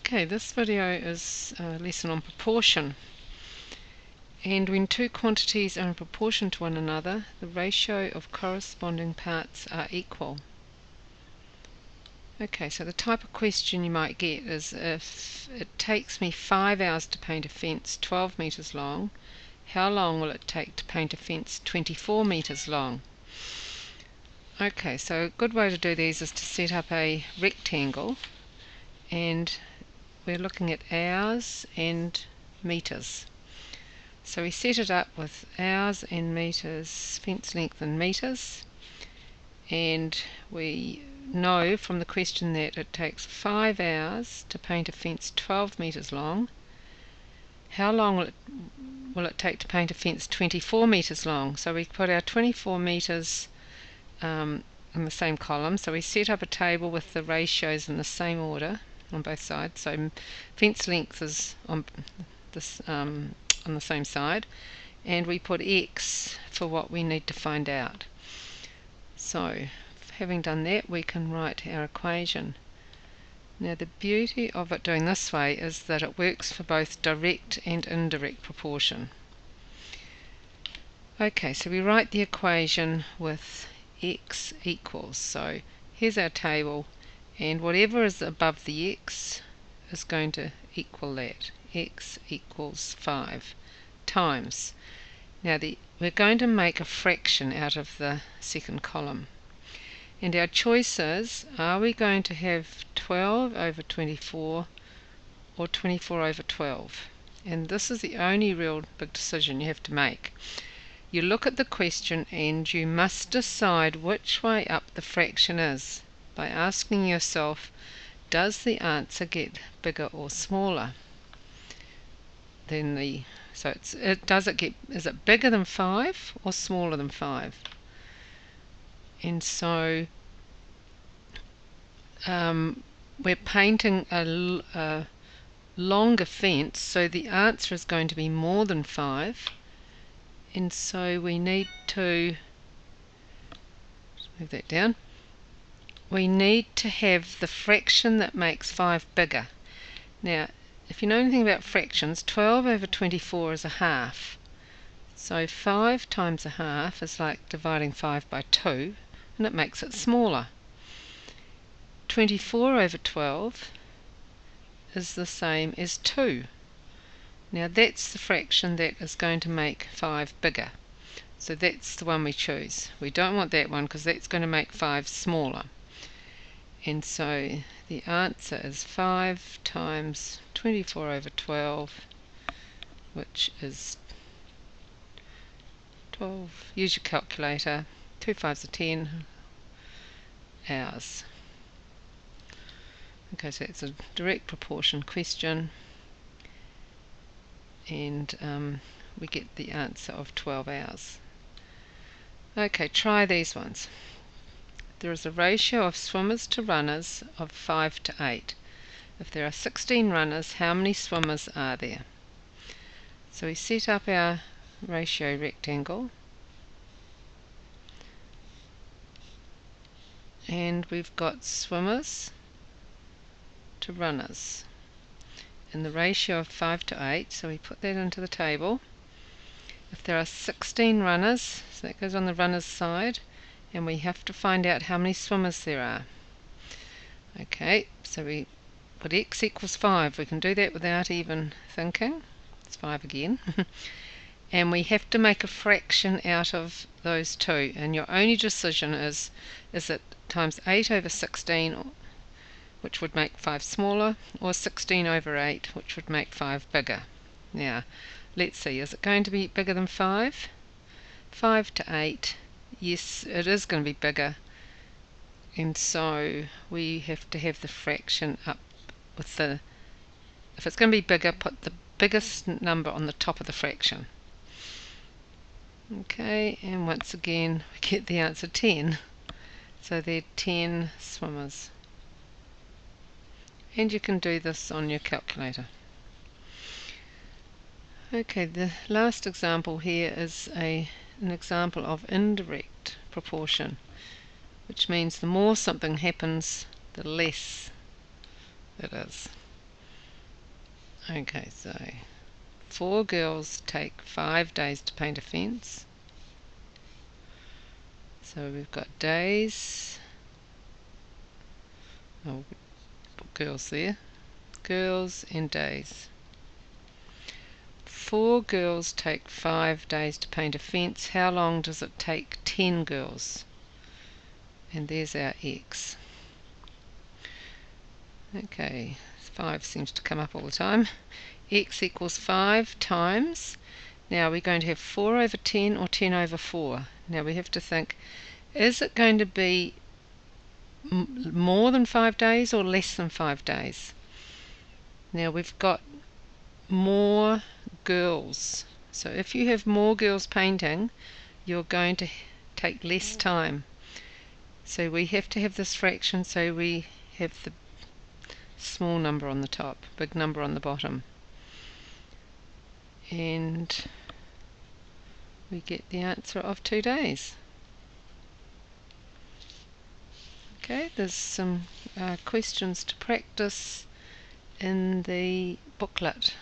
Okay, this video is a lesson on proportion, and when two quantities are in proportion to one another, the ratio of corresponding parts are equal. Okay, so the type of question you might get is, if it takes me 5 hours to paint a fence 12 meters long, how long will it take to paint a fence 24 meters long? Okay, so a good way to do these is to set up a rectangle, and we're looking at hours and meters. So we set it up with hours and meters, fence length in meters, and we know from the question that it takes 5 hours to paint a fence 12 meters long. How long will it take to paint a fence 24 meters long? So we put our 24 meters in the same column. So we set up a table with the ratios in the same order on both sides. So fence length is on this on the same side, and we put X for what we need to find out. So having done that, we can write our equation. Now the beauty of it doing this way is that it works for both direct and indirect proportion. Okay, so we write the equation with X equals, so here's our table, and whatever is above the X is going to equal that. X equals 5 times. Now we're going to make a fraction out of the second column, and our choice is, are we going to have 12 over 24 or 24 over 12? And this is the only real big decision you have to make. You look at the question and you must decide which way up the fraction is by asking yourself, does the answer get bigger or smaller than the, so is it bigger than 5 or smaller than 5? And so we're painting a longer fence, so the answer is going to be more than 5, and so we need to move that down. We need to have the fraction that makes 5 bigger. Now if you know anything about fractions, 12 over 24 is a half. So 5 times a half is like dividing 5 by 2, and it makes it smaller. 24 over 12 is the same as 2. Now that's the fraction that is going to make 5 bigger. So that's the one we choose. We don't want that one because that's going to make 5 smaller. And so the answer is 5 times 24 over 12, which is 12. Use your calculator. 2 5s are 10 hours. Okay, so it's a direct proportion question, and we get the answer of 12 hours. Okay, try these ones. There is a ratio of swimmers to runners of 5 to 8. If there are 16 runners, how many swimmers are there? So we set up our ratio rectangle, and we've got swimmers to runners in the ratio of 5 to 8, so we put that into the table. If there are 16 runners, so that goes on the runners side, and we have to find out how many swimmers there are. Okay, so we put X equals 5. We can do that without even thinking. It's 5 again. And we have to make a fraction out of those two, and your only decision is it times 8 over 16, which would make 5 smaller, or 16 over 8, which would make 5 bigger. Now let's see, is it going to be bigger than 5? 5 to 8, yes, it is going to be bigger, and so we have to have the fraction up with the, if it's going to be bigger, put the biggest number on the top of the fraction. Okay, and once again we get the answer 10. So there are 10 swimmers. And you can do this on your calculator. Okay, the last example here is an example of indirect proportion, which means the more something happens, the less it is. Okay, so 4 girls take 5 days to paint a fence. So we've got days. I'll put girls there. Girls and days. 4 girls take 5 days to paint a fence. How long does it take 10 girls? And there's our x. Okay, 5 seems to come up all the time. X equals 5 times. Now we're going to have 4 over 10 or 10 over 4. Now we have to think, is it going to be more than 5 days or less than 5 days? Now we've got more girls. So if you have more girls painting, you're going to take less time. So we have to have this fraction so we have the small number on the top, big number on the bottom. And we get the answer of 2 days. Okay, there's some questions to practice in the booklet.